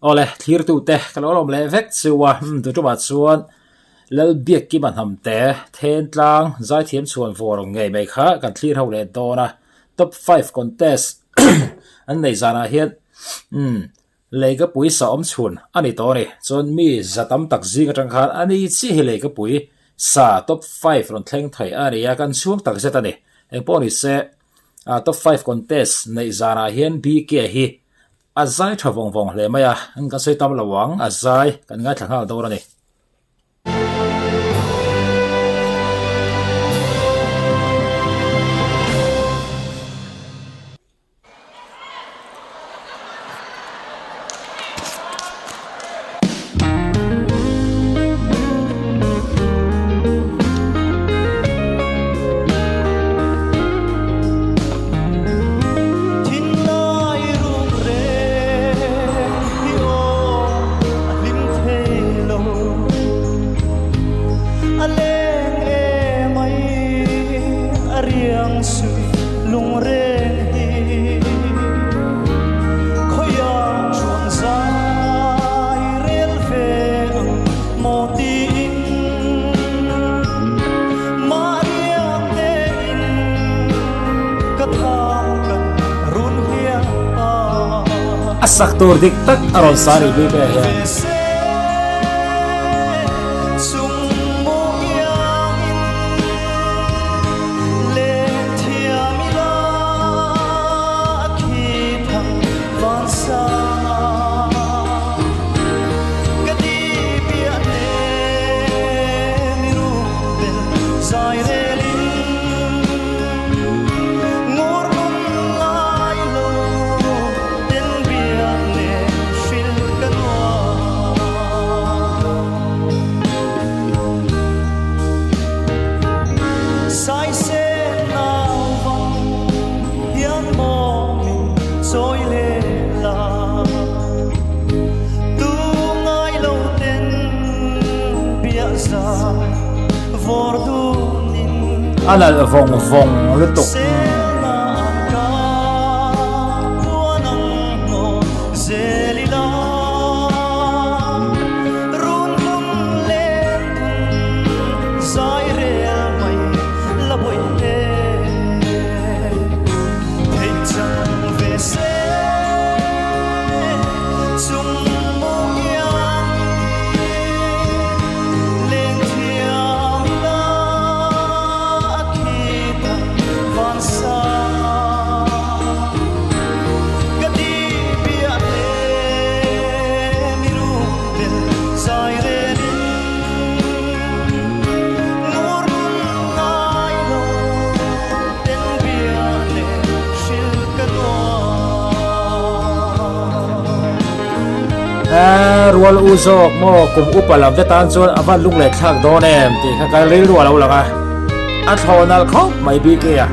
ole thlir tu te kalolom le vek chuwa tu tuma chuan lal biak ki man ham te then tlang zai thiam chuan vor ngei mai kha kan thlir ho le dona top 5 contest an nei zana hian lega pui sa om chun ani to ni chon mi zatam tak zinga tang khan ani chi hi lega pui sa top 5 ron thleng thai ani ya kan chuang tak zeta ni eng poni se top 5 contest nei zana hian bk hi azai thavong vong le maya an ka sei tam lawang azai kan nga thang ha do ra ni saktor dik tak aron sari bebe ya anal vong vong lutuk rual uzo mo kum upalam te tan chon avan lung le thak do nem ti kha ka ril rual ulanga a thonal khop mai bi ke ya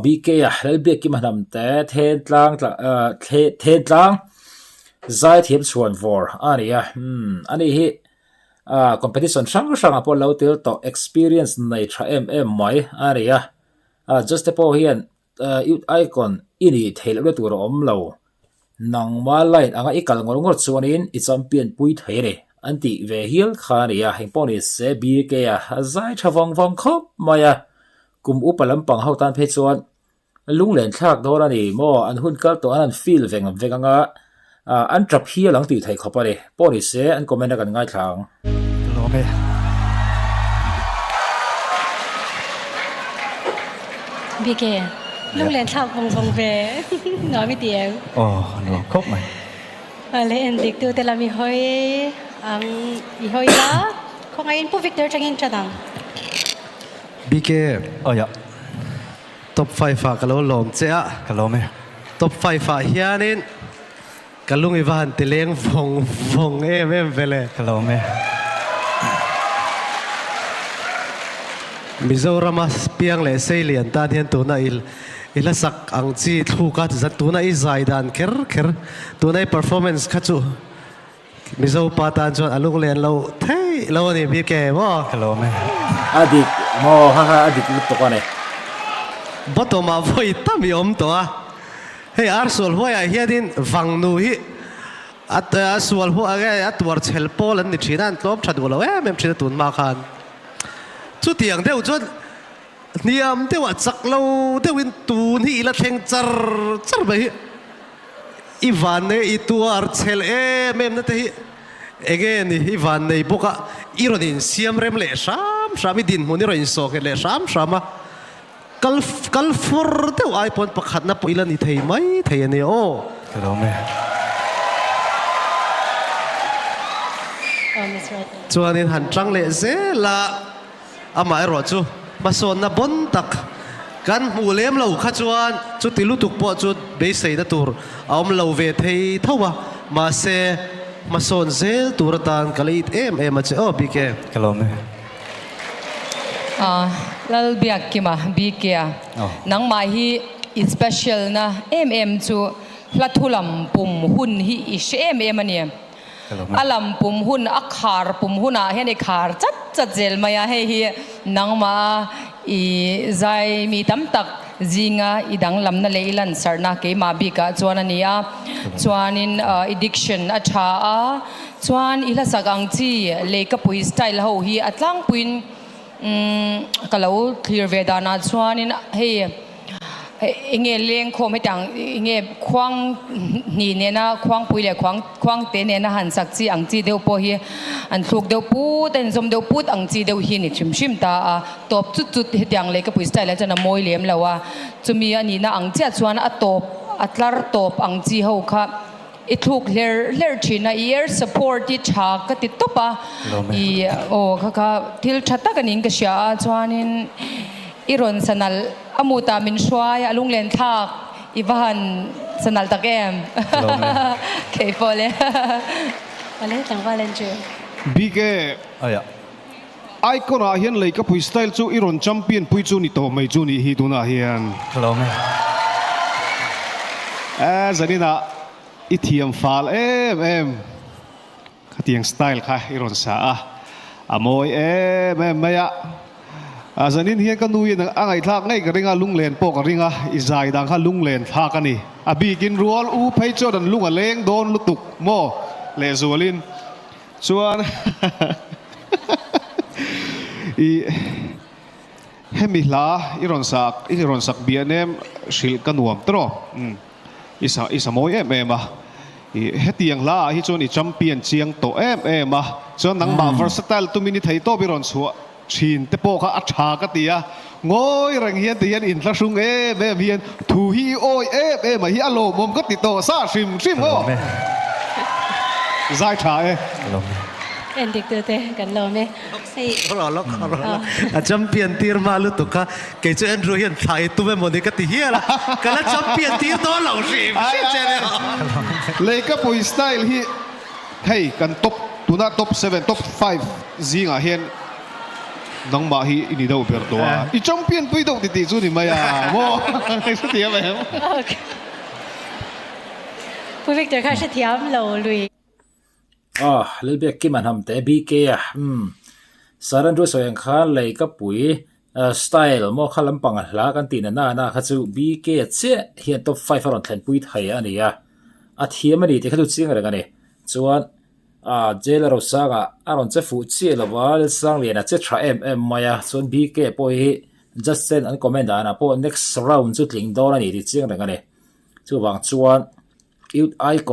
BK ya helbek ki manam te then tlang zai thiam chuan vor ani ya ani hi competition sang apol lo tir to experience nei tha mai ani ya just po hian youth icon ini thel le tur om lo nang ma light anga ikal ngor chuanin I champion pui thei ni anti ve hil kha ni a hengponi se BK a zai thawang wang khop maya kum upalam pang hau tan phe chuan lunglen thlak dor ani mo an hun kal to an feel venganga an trap hi lang ti thai khopari poni se an comment kan ngai thlang lo me BK lúc lên thao vòng về nói với tiếng lo khóc mày lên đi từ từ là mi hơi lá không ai input Victor trong in chadang BK dạ top 5 fa kalau lom chea kalau me top 5 fa hianin kalung ivan tileng vong em vele kalau me Mizoram piang le selian ta hian tuna ila sak ang chi thuka za tuna I zaidan ker tuna performance khachu Mizo patan chon alung len lo thei lo ni BK mo kalau me adik mo ha adik lut to kane botoma voi tami to a hey arsol hoya hiadin wangnu hi at aswal ho aga atwar chhel pol an ni thinan tlom thadwalo mem thina tun ma khan chu tiang deuh chuan niam deuh a chak lo deuhin tun hi ila thleng char mai hi ivan ne I tuar chhel mem na te hi again ivan nei boka ironin siam rem le sham din huni ro in sok le shama kal for deuh ai pon pakhat na po ila ni thei mai thei ani o kalau me Miss Right chuanin han tang le zela ama ero chu mason na bon tak kan mulem lo kha chuan chu tilu tuk po chu be sei na tur aum lo ve thei thowa ma se mason zel tur tan kalait em che o BK kalau me lal biak kima bikia nang mai hi special na chu hlathulam pum hun hi ishem ani alam pum hun akhar pum huna hene khar chat zel maya he hi nangma I zai mi tam tak zinga idang lamna leilan sarna ke ma bika chuanania chuanin addiction acha a chuan ila sagang chi leka pui style ho hi atlang puin kalau clear vedana chuanin he inge leng khom hetang inge khwang ni ne na khwang pui le khwang te ne na han sak chi ang chi deu po hi an thluk deu pu ten zom deu put ang chi deu hi ni chim ta a top chut hetang le ka pui style la chana moi lem lawa chumi ani na ang cha chuan a top atlar top ang chi ho kha I thuk ler china ear support ti cha ka ti topa I o kha thil thata kaning ka sha chuanin iron sanal amuta min shwai alung len thak iban sanal takem ke pole Vale tang valen chu BK dạ icon a hian lei ka pui style chu iron champion pui chu ni to mai chu ni hi tuna hian kalau me zanina ithiam fal em khatiang style kha iron sa amoi maya zanin hian ka nuin angai thak ngai ka ringa lunglen po ka ringa izai dang kha lunglen thak ani bikin rual u phei chodan lunga leng don lutuk mo le zualin chuan I hemi la iron sak bianem shil kanuam tro isa moi em I hetiang la hi chon I champion chiang to em chon nang ma versatile tu mini thei to biron chua chin te po kha atha ka tia ngoi rang hian te hian in tla sung hian thu hi oi hi alo mom ka ti to sa sim o zai tha kalau me en dik tu te kan lo me hey lo a champion tir malu to ka ke chu Andrew hian thai tu me monika ti hiala kala champion tir to lo sim chere le ka pui style hi hey kan top tuna top 7 top 5 zinga hian nang ma hi ini do ber to I champion pui do ti chu ni maya mo su ti ma okay Pui Victor kha se thiam lo lui lel bek ki man ham te BK saran ru soyang khan lei ka pui style mo khalam pang hla kan tin na kha chu BK che hian top 5 aron thlen pui thai ania a thiam ani ti khadu ching reng ani chuan jailero sanga aron che fu chi lawal sang lian a che tha maya chuan BK poi hi just send an comment ana po next round chu tling don ani ti ching reng ani chu wang chuan cute icon